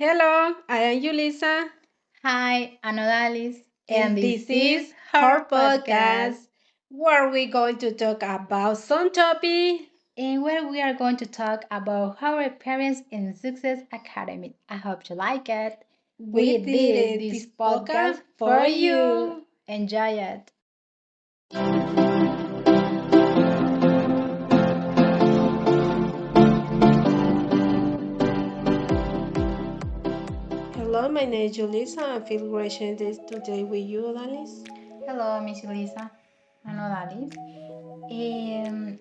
Hello, I am Julissa, Hi, I'm Odalis, and this is her podcast where we're going to talk about some topic. and where we are going to talk about our parents in Success Academy. I hope you like it. We did it, This this podcast podcast for for you. you. Enjoy it. Hello, my name is Julissa. I feel great sharing this today with you, Odalis. Hello, Miss Julissa. I'm Odalis.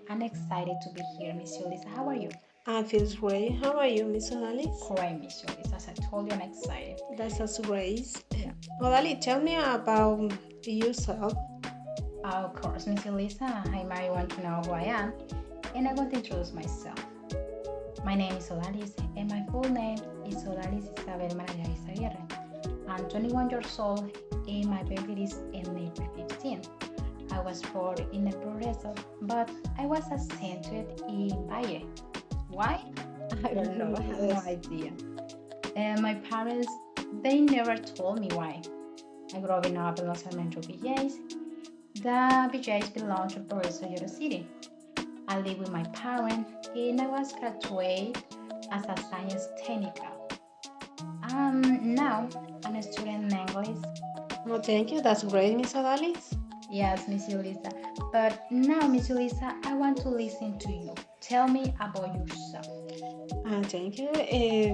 I'm excited to be here, Miss Julissa. How are you? I feel great. How are you, Miss Odalis? Great, Miss Julissa. As I told you, I'm excited. That's a great. Yeah. Odalis, tell me about yourself. Of course, Miss Julissa. I might want to know who I am, and I want to introduce myself. My name is Odalis, and my full name is Odalis Isabel Maradiaga. I'm 21 years old, and my birthday is in April 15. I was born in El Progreso, but I was accentuated in Valle. Why? I don't know. I have no idea. And my parents, they never told me why. I grew up in Los Almendros VJs. The VJs belong to Progreso Yoro City. I live with my parents, and I was graduated as a science technical. Now I'm a student in English. Well, thank you. That's great, Miss Odalis. Yes, Miss Julissa. But now, Miss Julissa, I want to listen to you. Tell me about yourself. Thank you.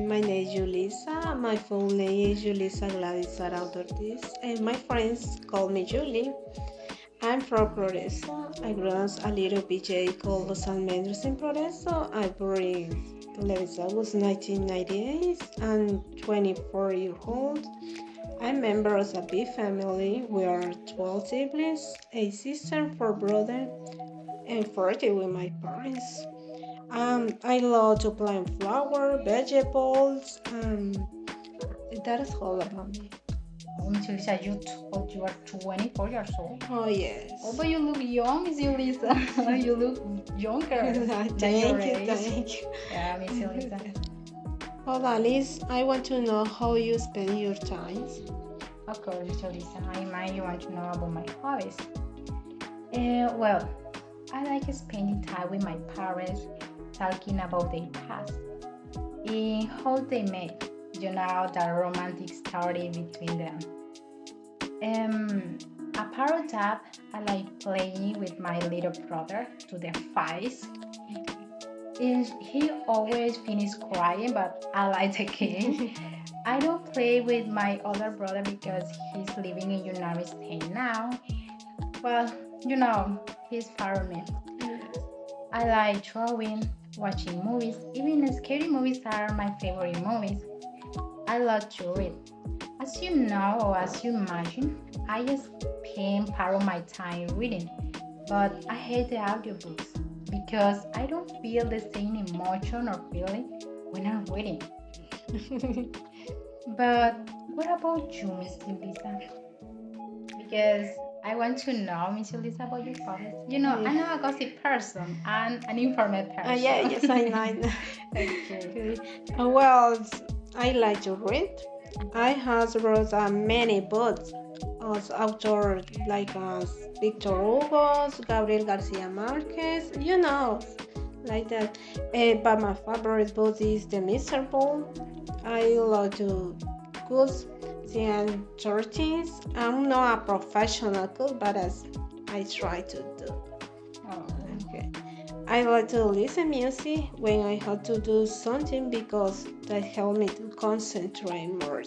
My name is Julissa. My full name is Julissa Gladys Arauda, and my friends call me Julie. I'm from Progreso. I grew up a little BJ called Los Almendros in Progreso. I born in 11 August 1998. I'm 24 years old. I'm member of a big family. We are 12 siblings, 8 sisters, 4 brothers, and 40 with my parents. I love to plant flowers, vegetables. That is all about me. Oh, Miss Julissa, you told you are 24 years old. Oh yes. Oh, but you look young, Miss Julissa. You look younger than your Thank you, age. thank you. Yeah, Miss Julissa. Well, Alice, I want to know how you spend your time. Of course, Miss Julissa. I might you want to know about my hobbies. Well, I like spending time with my parents, talking about their past and how they met. You know, the romantic story between them. Apart of that, I like playing with my little brother to the fights. He always finishes crying, but I like the game. I don't play with my other brother because he's living in United States now. Well, you know, he's far from me. I like drawing, watching movies. Even scary movies are my favorite movies. I love to read. As you know or as you imagine, I spend part of my time reading, but I hate the audiobooks because I don't feel the same emotion or feeling when I'm reading. But what about you, Miss Lisa? Because I want to know, Miss Lisa, about your hobbies. You know, I'm not a gossip person. I'm an informed person. Yeah, yes, I know. Okay. Okay. Well, I like to read. I have read many books of authors like Victor Hugo, Gabriel Garcia Marquez, like that. But my favorite book is The Miserable. I love to cook and 13. I'm not a professional cook, but as I try to do. Oh, Okay. I like to listen music when I have to do something because that helps me to concentrate more.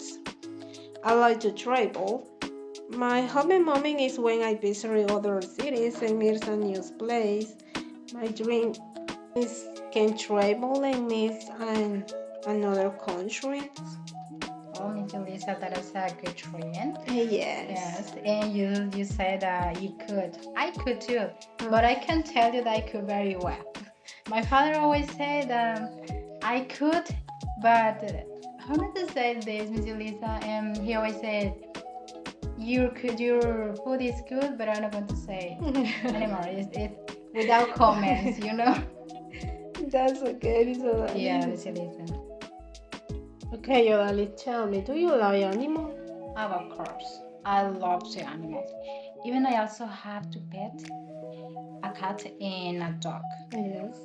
I like to travel. My hobby moment is when I visit other cities and meet a new place. My dream is can travel and meet another country. oh, Miss Lisa, that is a good trend. Yes. Yes, and you said you could. I could too, but I can tell you that I could very well. My father always said I could, but how not to say this, Miss Lisa? He always said your food is good, but I'm not going to say anymore. It's without comments, you know. That's okay. So Yeah, Miss Lisa. Okay, Odalis, tell me, do you love animals? Of course, I love the animals. Even I also have to pet a cat and a dog. Yes.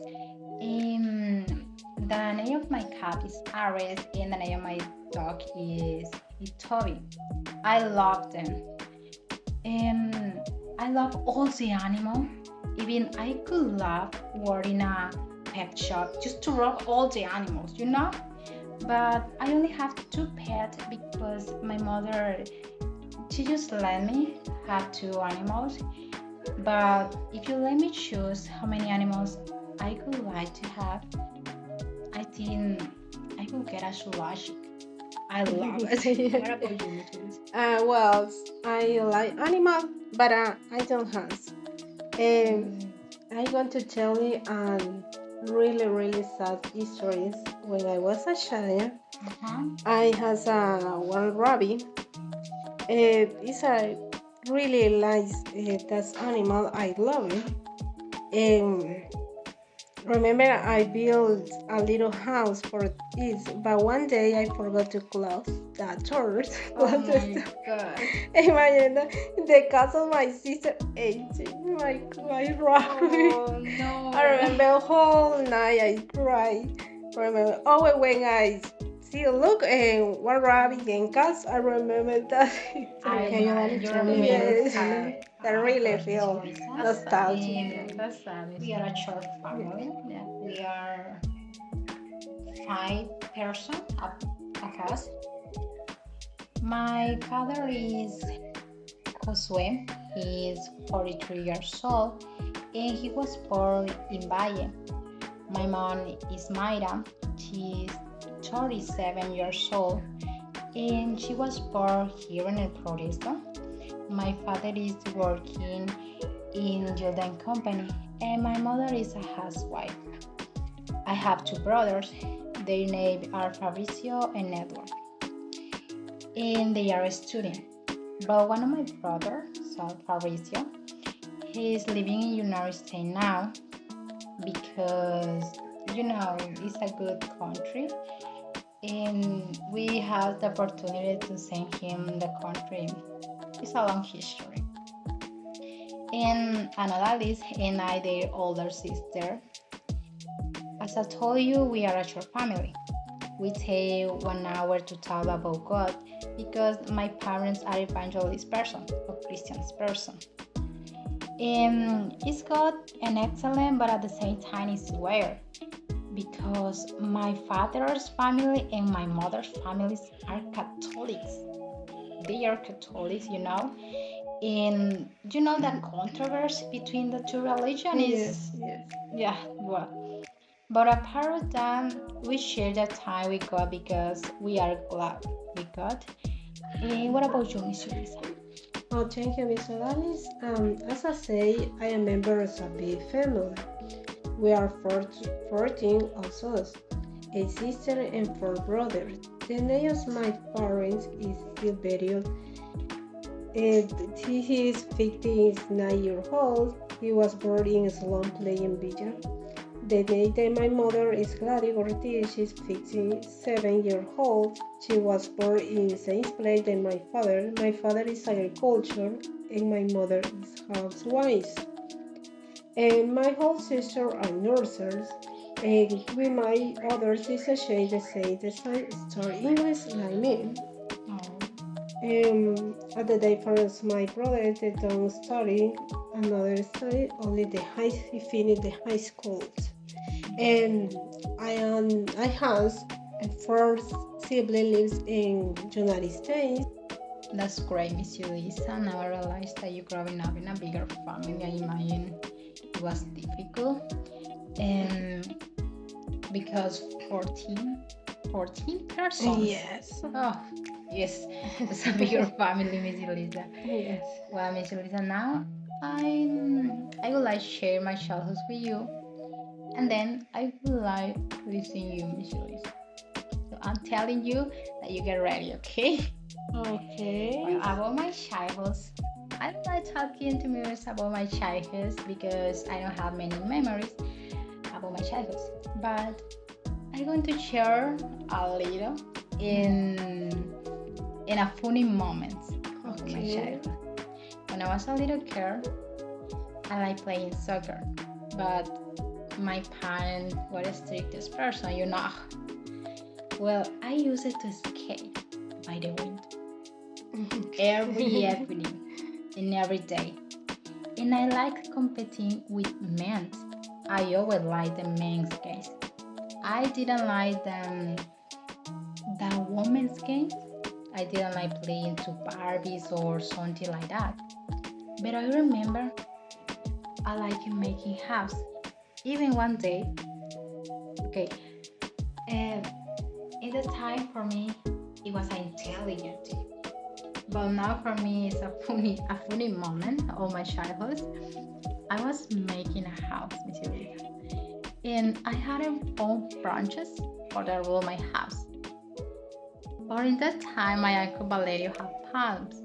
The name of my cat is Ares, and the name of my dog is Toby. I love them. I love all the animals. Even I could love work in a pet shop just to love all the animals, you know? But I only have two pets because my mother, she just let me have two animals. But if you let me choose how many animals I could like to have, I think I could get a zoologic. I love it. What about you, Nicholas? Well, I like animals, but I don't have. Um, I'm going to tell you really, really sad histories. When I was a child, I had one rabbit. It's a really nice that animal. I love it. Remember, I built a little house for it, but one day I forgot to close the doors. Oh my god. Imagine the cat of my sister ate my rabbit. Oh no. I remember whole night I cried. Remember, when I see look one rabbit and cats, I remember that. Yes, I really feel nostalgic. That's sad. We are a short family. Yeah. We are 5 persons of us. My father is Josue. He is 43 years old, and he was born in Valle. My mom is Mayra. She's 37 years old, and she was born here in El Progreso. My father is working in Jordan Company, and my mother is a housewife. I have two brothers. Their names are Fabricio and Edward, and they are a student. But one of my brothers, so Fabricio, he is living in United States now because it's a good country, and we have the opportunity to send him the country. It's a long history. And Odalis and I, their older sister. As I told you, we are a short family. We take 1 hour to talk about God because my parents are evangelist person or Christian person. And it's God and excellent, but at the same time it's weird because my father's family and my mother's families are Catholics. They are Catholics, and that controversy between the two religions is but apart of that, we share that time with God because we are glad with God. And what about you, Miss Julissa? Oh, thank you, Miss Odalis. As I say, I am member of a big family. We are 14 of us, a sister and 4 brothers. The name of my parents is Silverio. He is 59 years old. He was born in Slum Play in Villa. The name of my mother is Gladys Ortiz. She's 57 years old. She was born in the same place than my father. My father is agriculture and my mother is housewife. And my whole sister are nurses. And with my other sister, she the same study English like me. At the difference, my brother they don't study another study, only he finished the high school. And I have a first sibling lives in United States. That's great, Miss Julissa. Now I realize that you growing up in a bigger family. I imagine it was difficult, and because 14 persons. Yes. Oh, yes, it's a bigger family, Miss Julissa. Yes. Well, Miss Julissa, now I would like to share my childhood with you, and then I would like to listen to you, Miss Julissa. So I'm telling you that you get ready, okay? Okay. Well, about my childhood, I don't like talking to mirrors about my childhood because I don't have many memories about my childhood. But I'm going to share a little in a funny moment of my Okay. childhood. When I was a little girl, I like playing soccer, but my parents were the strictest person, you know. Well, I used it to skate by the wind every evening and every day. And I like competing with men. I always like the men's games. I didn't like the women's games. I didn't like playing to Barbies or something like that. But I remember I like making house. Even one day, okay, and in the time for me, it was intelligent. But now for me, it's a funny moment of my childhood. I was making a house, Miss Julissa, and I hadn't found branches for the roof of my house. But in that time, my uncle Valerio had palms,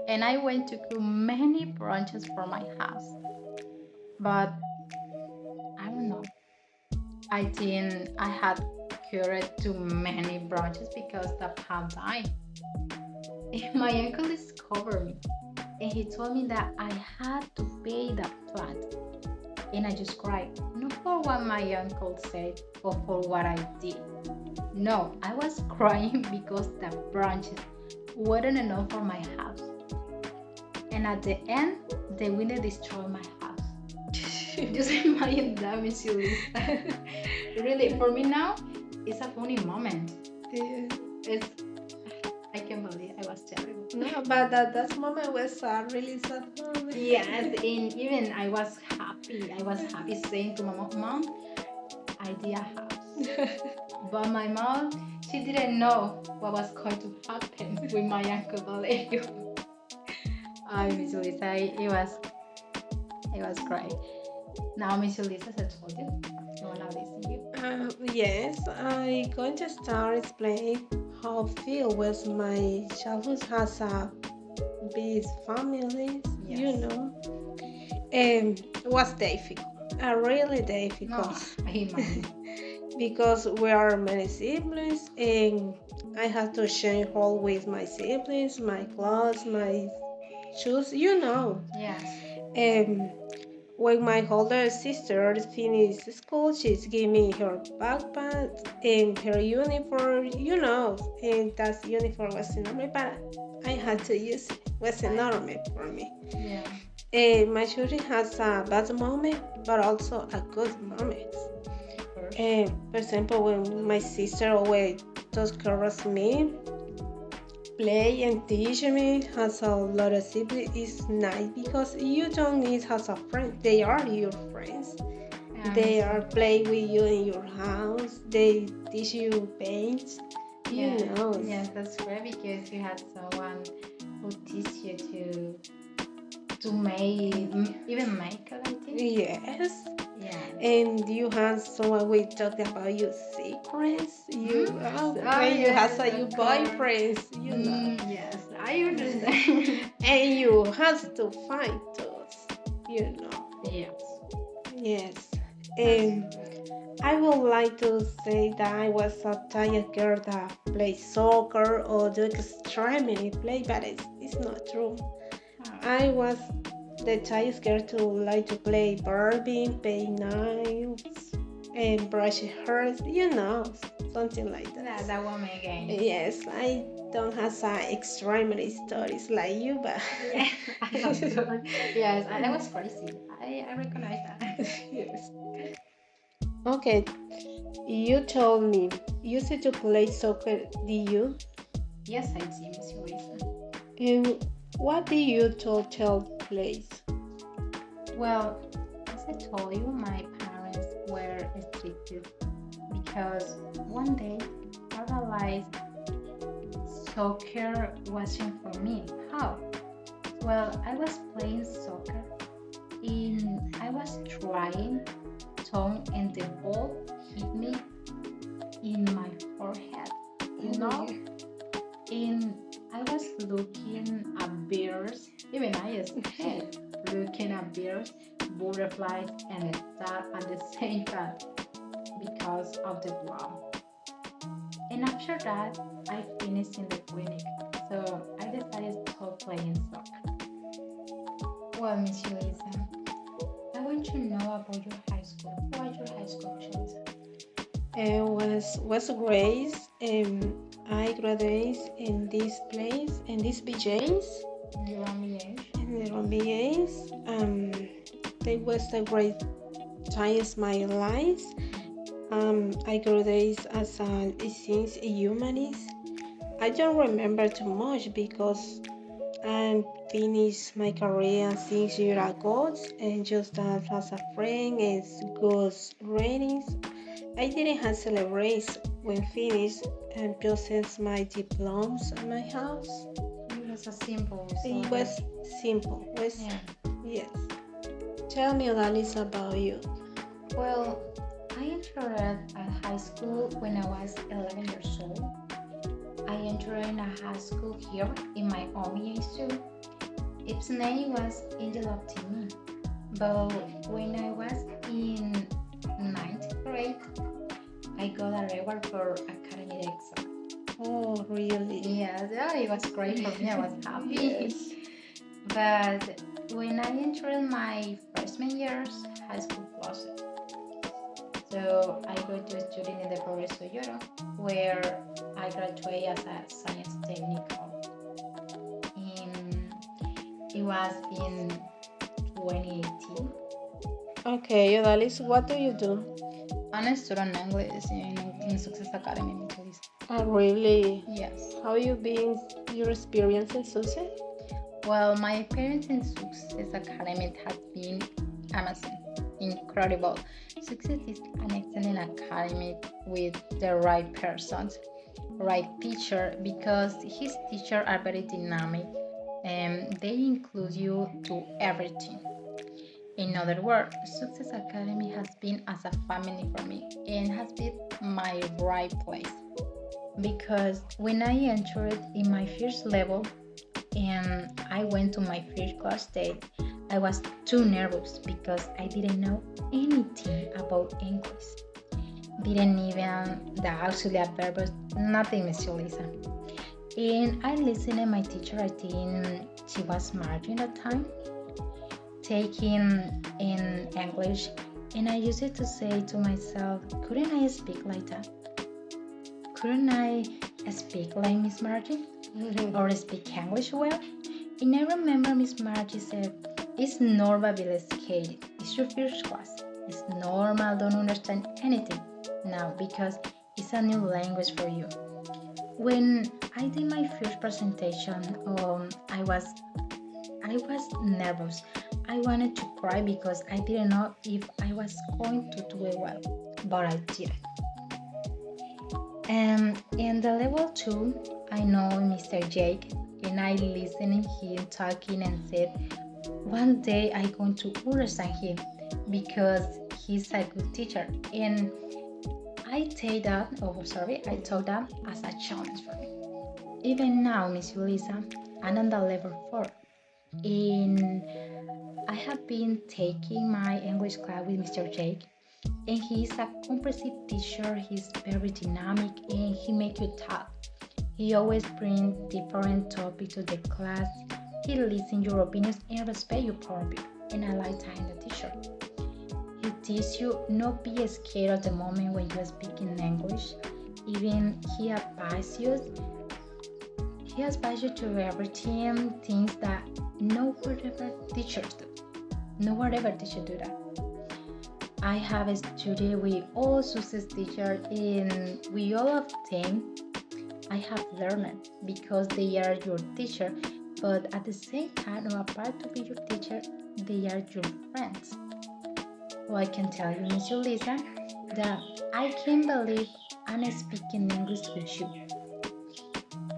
and I went to cut many branches for my house. But I don't know. I think I had cut too many branches because the palm died. And my uncle discovered me, and he told me that I had to pay the plant. And I just cried, not for what my uncle said or for what I did. No, I was crying because the branches weren't enough for my house. And at the end, the wind destroyed my house. Just imagine that, Miss Julissa. Really, for me now, it's a funny moment. Yeah. It's I can't believe I was terrible. No, but that moment was a really sad moment. Yes, and even I was happy. I was happy saying to my mom, I did a house. But my mom, she didn't know what was going to happen with my uncle Valerio. Miss Julissa, it was great. Now, Miss Julissa, as I told you, I want to listen to you. Yes, I going to start explaining how I feel with my childhood has a big family, Yes. you know. It was difficult, really No, difficult, I imagine. because we are many siblings, and I had to change all with my siblings, my clothes, my shoes, you know. Yes. Um, when my older sister finished school, she's gave me her backpack and her uniform, you know, and that uniform was enormous, but I had to use it. It was enormous for me. Yeah. My children has a bad moment, but also a good moment. Of course. For example, when my sister always took care of me, play and teach me has a lot of siblings is nice because you don't need as a friend. They are your friends. They are play with you in your house. They teach you paint. You know. Yes, that's great because you had someone who teach you to make even makeup, I think. Yes. Yeah. And you have someone we talk about your secrets. You when you yes, have your of course. boyfriends, you know. Yes, I understand. And you have to find those, you know. Yes. Yes. I would like to say that I was a type girl that plays soccer or do extremely play, but it's not true. I was the type girl to like to play Barbie, paint nails, and brush hair, you know, something like that. That woman again. Yes, I don't have some extremely stories like you, but Yeah, yes, that was crazy. I recognize that. yes. Okay, you told me you used to play soccer, did you? Yes, I see, Miss Julissa. And what did you tell plays? Well, as I told you, my parents were strict because one day I realized soccer wasn't for me. How? Well, I was playing soccer and I was trying tongue and the ball hit me in my forehead, you know? And I was looking at birds, even I was scared, looking at birds, butterflies, and a star at the same time because of the blood. And after that, I finished in the clinic. So I decided to stop playing soccer. Well, Miss Julissa, I want to know about your high school. What was your high school, Julissa? Was great. I graduated in this place in this BJ's You are my age. in the BJ's. It was a great time of my life. I graduated as an science humanist. I don't remember too much because I finished my career 6 years ago and just as a friend and good ratings. I didn't have celebrations when finished and just sent my diplomas at my house. It was a simple It was simple. Yeah. Yes. Tell me, Odalis, about you. Well, I entered at high school when I was 11 years old. I entered in a high school here in my own age too. Its name was Angel Optimi. But when I was in 9th grade, I got a reward for academic exam. Oh, really? Yes, yeah, it was great for me. I was happy. Yes. But when I entered my freshman years, high school closed. So I go to study in the Progreso Lloro, where I graduated as a science technical. It was in 2018. Okay, Odalis, what do you do? I'm a student English in Success Academy in Julissa. Oh, really? Yes. How you been your experience in Success? Well, my experience in Success Academy has been amazing, incredible. Success is an excellent academy with the right persons, right teacher, because his teachers are very dynamic and they include you to everything. In other words, Success Academy has been as a family for me and has been my right place. Because when I entered in my first level and I went to my first class day, I was too nervous because I didn't know anything about English. Didn't even the auxiliary verbs, nothing, Miss Julissa. And I listened to my teacher, I think she was Martin at the time, taking in English, and I used to say to myself, couldn't I speak like that? Couldn't I speak like Miss Martin? Or speak English well? And I remember Miss Margie said, it's normal being scared. It's your first class. It's normal, don't understand anything now because it's a new language for you. When I did my first presentation, I was nervous. I wanted to cry because I didn't know if I was going to do it well, but I did. And in the level 2, I know Mr. Jake, and I listened to him talking and said, one day I'm going to understand him because he's a good teacher. And I took that as a challenge for me. Even now, Miss Julissa, I'm on the level 4. And I have been taking my English class with Mr. Jake. And he's a comprehensive teacher, he's very dynamic, and he makes you talk. He always brings different topics to the class. He listens your opinions and respect your point of view. And I like that in the teacher. He teaches you not be scared at the moment when you speak in English. Even he advises you to everything, things that no whatever teachers do. No whatever teacher do that. I have studied with all success teachers, and with all of them, I have learned because they are your teacher, but at the same time, or apart to be your teacher, they are your friends. Well, I can tell you, Miss Julissa, that I can't believe I'm speaking English with you.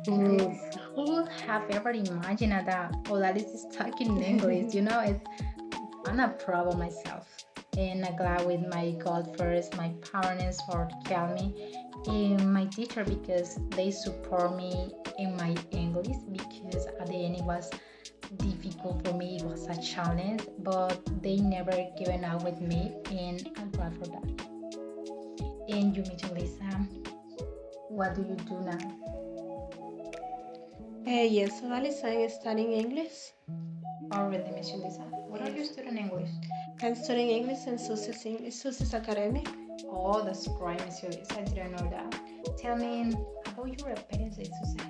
Who would have ever imagined that Odalis is talking English? I'm not proud of myself. And I'm glad with my God first, my parents for help me, and my teacher because they support me in my English because at the end it was difficult for me, it was a challenge, but they never given up with me and I'm glad for that. And you, Miss Julissa, what do you do now? Yes, Odalis, I'm studying English. Oh, really, Miss Julissa? What are you Yes. studying English? I'm studying English in Success Academy. Oh, that's great, Miss Julissa. I didn't know that. Tell me about your experience at Susan.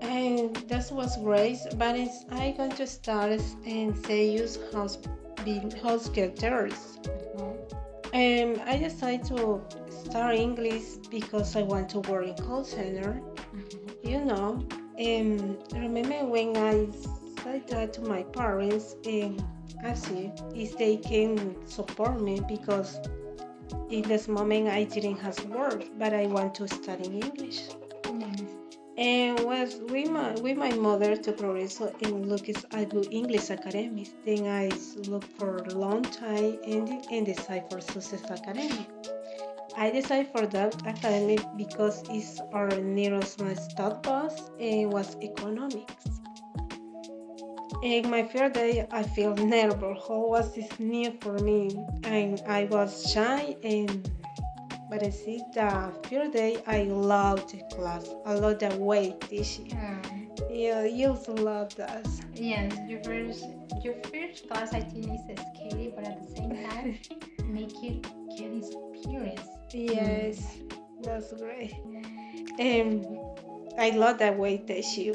And that was great, but I going to start and say use house guitars. I decided to start English because I want to work in call center. You know, remember when I said that to my parents, actually, if they can support me because in this moment I didn't have work, but I want to study English. And was with my mother to progress in Lucas I do English Academy. Then I look for a long time and decide for Success Academy. I decided for that academy because it's our nearest my stud was and was economics. In my first day, I feel nervous. How was this new for me? And I was shy but I see the first day I loved the class. I love the way teaching. Yeah, you also love that. Yes, your first class I think is scary, but at the same time make you get experience. Yes, that's great. I love that way teach you.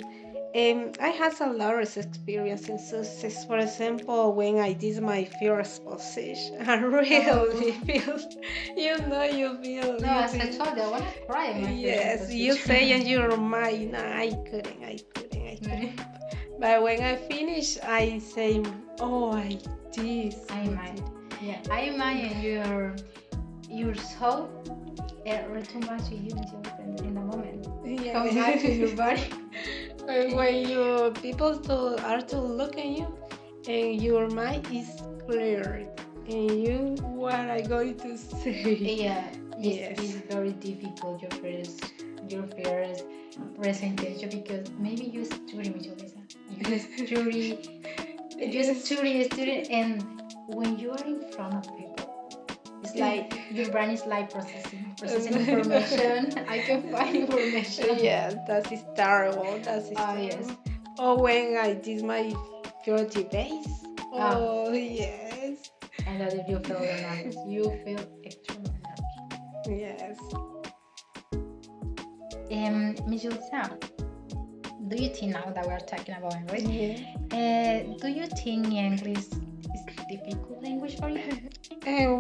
I had a lot of experience in success. For example, when I did my first position, I really feel, you feel. No, as I told you, I want to cry in my Yes, first you position. say in your mind, no, I couldn't. But when I finish, I say, oh, I did. I imagine. Yeah, I imagine your soul too much to you in the moment. Yeah. Come back to your body. When your people are to look at you and your mind is clear and you what I going to say. Yeah, Yes. it's very difficult your first presentation because maybe you study, Miss Julissa. You study, and when you are in front of people, it's like your brain is like processing information. I can find information. Yeah, that is terrible. Yes. Or when I did my 30 days. Oh, yes. And that if you feel nervous, you feel extremely nervous. Yes. Miss Julissa, do you think now that we are talking about English? Yeah. Do you think English is difficult language for you?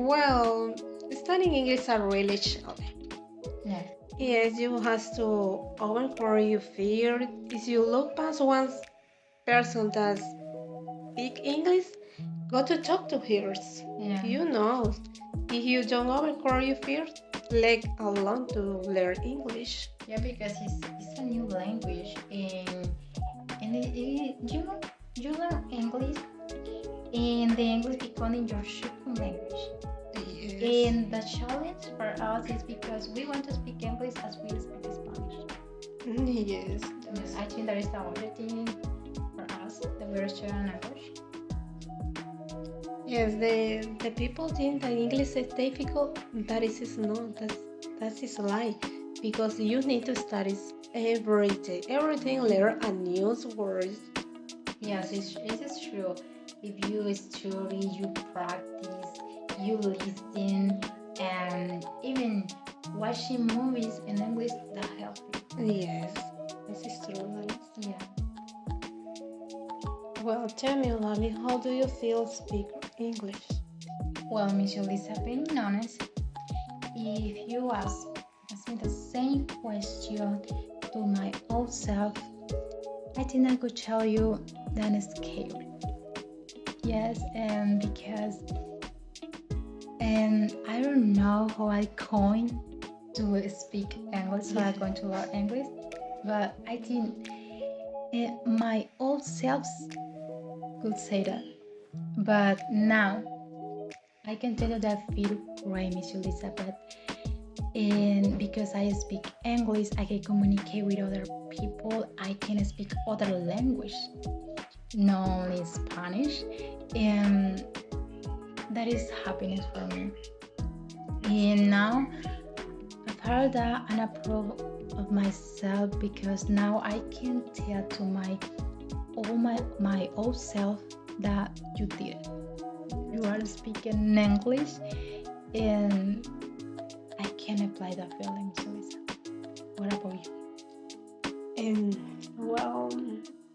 Well, studying English is really challenging. Yeah. Yes, you have to overcome your fear. If you look past one person that speak English, go to talk to her. Yeah. You know, if you don't overcome your fear, let alone to learn English. Yeah, because it's a new language, and you learn English, and the English becoming your second language. Yes. And the challenge for us is because we want to speak English as we speak Spanish. Yes. I think that is the other thing for us that we're sharing language. Yes, the people think that English is difficult. That is not. That is a lie. Because you need to study every day. Everything learn a new words. Yes, it is true. If you study, you practice, you listen, and even watching movies in English, that helps you. Yes, this is true. Yeah. Well, tell me, Lali, how do you feel speak English? Well, Miss Julissa, being honest, if you ask me the same question to my old self, I think I could tell you that it's scary. Yes, and because I don't know how I'm going to speak English, so I'm going to learn English, but I think my old self could say that. But now, I can tell you that I feel great, Miss Julissa, and because I speak English, I can communicate with other people. I can speak other language, not only Spanish, and that is happiness for me. And now, if Arauda and approve of myself because now I can tell to my old self that you did it. You are speaking English and I can apply that feeling, Julissa. What about you? Well,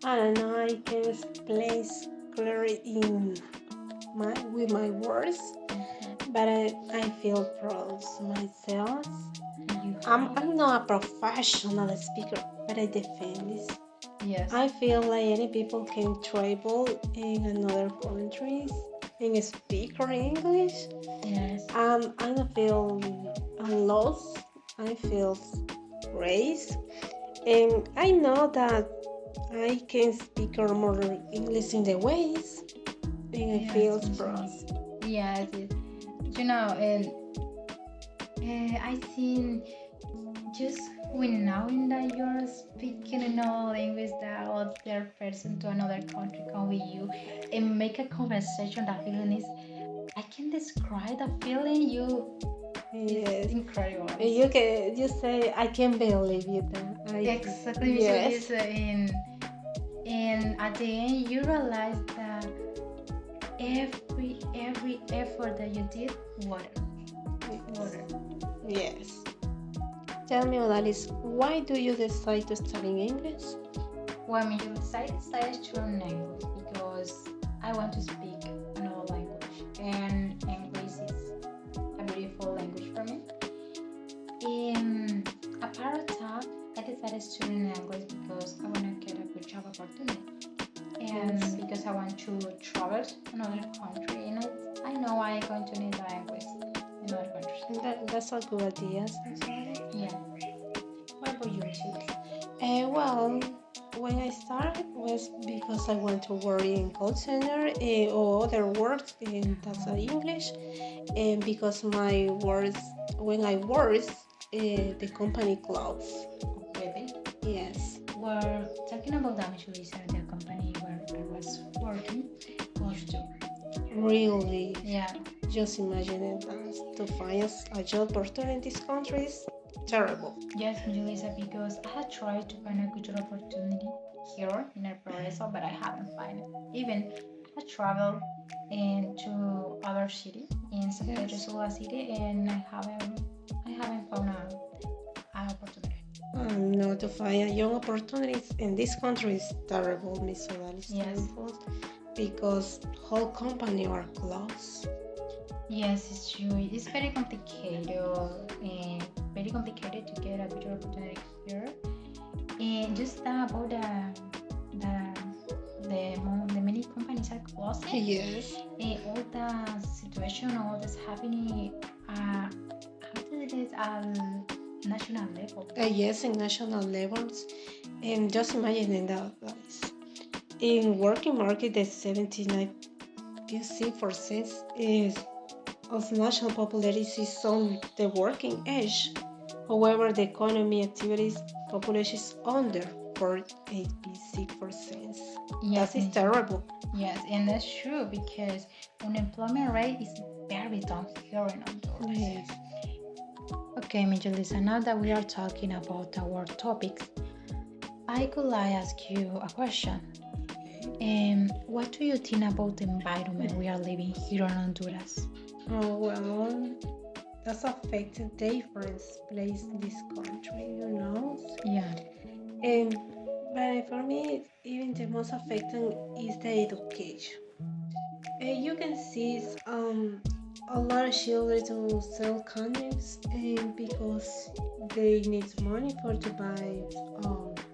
I don't know. I can explain clearly with my words, but I feel proud of myself. I'm not a professional speaker, but I defend this. Yes. I feel like any people can travel in another countries and speak English. Yes. I don't feel lost. I feel raised, and I know that I can speak more English in the ways, and I feel proud. Yes, you know, I think just when knowing that you're speaking another language that other person to another country come with you and make a conversation, that feeling is, I can describe the feeling you. Yes. It's incredible. You say I can't believe you then. Exactly. Yes. And at the end you realize that every effort that you did, water. Yes. Tell me, Odalis, why do you decide to study English? Well, I decided to learn English because I want to speak another language, and English is a beautiful language for me. And apart of that, I decided to learn English because I want to get a good job opportunity, and because I want to travel to another country, and I know I'm going to need the English in other countries. That's a good idea. Yeah. What about you, Julissa? Well, when I started was because I want to work in call center or other work in that's English, and because my words when I work, the company closed. Really? Yes. We're talking about that, Julissa, the company where I was working close to. Really? Yeah. Just imagine it, to find a job opportunity in these countries, terrible. Yes, Julissa, because I had tried to find a good job opportunity here in El Progreso, but I haven't found it. Even I traveled into other city in San Pedro Sula city, and I haven't found an opportunity. No, to find young opportunities in this country is terrible, Miss Odalis. Yes. Because whole company are closed. Yes, it's true. It's very complicated to get a better opportunity here. And just about the many companies are closing. Yes. All the situation, all that's happening, how do it is at national level? Yes, in national levels. And just imagine that, guys. In working market, the 79% is of national population is on the working age. However, the economy activities population is under 86%. Yes, that is terrible. Yes, and that's true because unemployment rate is very down here in Honduras. Yes. Okay, Julissa, now that we are talking about our topics, I could like ask you a question. What do you think about the environment we are living here in Honduras? Oh, well, that's affected different places in this country, you know? Yeah. But for me, even the most affecting is the education. You can see a lot of children to sell condoms because they need money to buy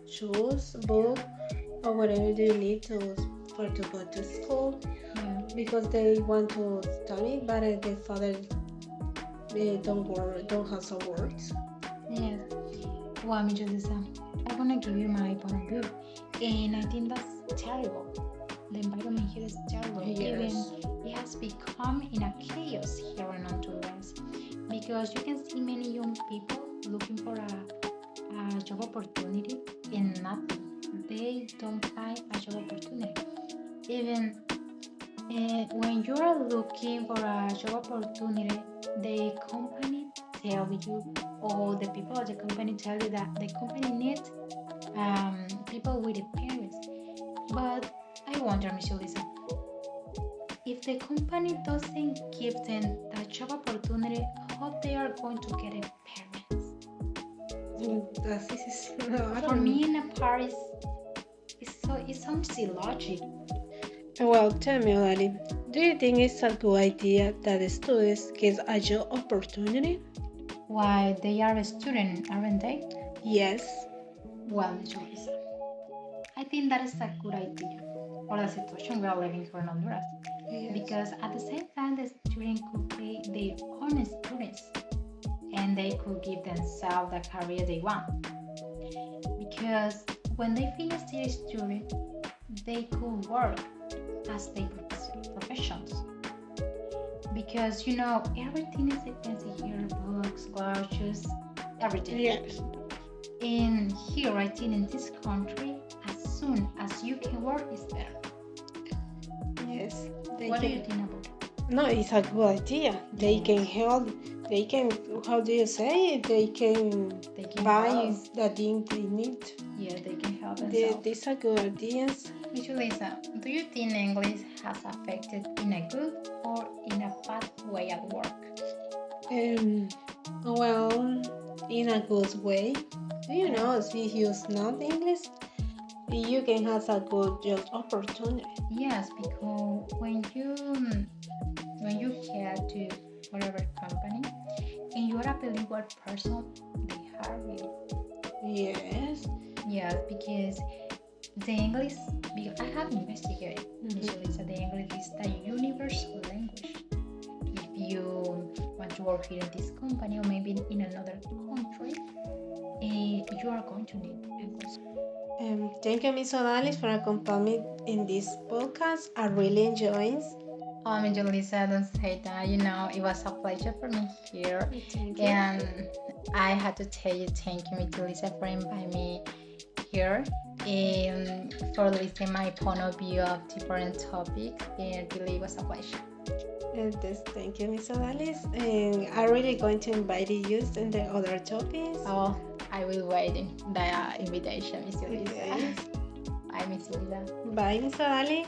shoes, book, or whatever they need to go to school. Yeah. Because they want to study, but the father don't have some words. Yes. Well, Julissa, I want to give you my point of view, and I think that's terrible. The environment here is terrible. Yes. Even it has become in a chaos here in Honduras because you can see many young people looking for a job opportunity and nothing. They don't find a job opportunity. Even when you are looking for a job opportunity, the company tell you or the people at the company tell you that the company needs people with experience. But I wonder, Miss Julissa, if the company doesn't give them that job opportunity, how they are going to get experience? I For don't me, know. in a part, it sounds illogic. Well, tell me, Odalis, do you think it's a good idea that the students get a job opportunity? Why they are a student, aren't they? Yes. Well, Miss Julissa, I think that is a good idea for the situation we are living here in Honduras. Yes. Because at the same time, the student could be their own students and they could give themselves the career they want. Because when they finish their student, they could work as their professions. Because everything is expensive here, books, clothes, shoes, everything. Yes. And here, I think in this country, as soon as you can work is better. Yes. What do you think about it? No, it's a good idea. They can help. They can. How do you say it? They can buy help. the thing they need. Yeah, they can help themselves. These are good ideas. Miss Julissa, do you think English has affected in a good or in a bad way at work? Well, in a good way. You know, if you know English, you can have a good job opportunity. Yes, because when you get to whatever company and you are a bilingual person, they hire you. Yes. Yes, because the English, because I have investigated, Miss Julissa, the English is the universal language. If you want to work here in this company or maybe in another country, you are going to need English. Thank you, Miss Odalis, for accompanying me in this podcast. I really enjoyed. Oh, Miss Julissa, don't say that. It was a pleasure for me here. Thank you. And I had to tell you thank you, Miss Julissa, for inviting me here and for listening my point of view of different topics. And really was a pleasure. Thank you, Miss Odalis. And I'm really going to invite you in the other topics. Oh, I will wait in the invitation, Miss Julissa. Yes. Bye, Miss Julissa. Bye, Miss Odalis.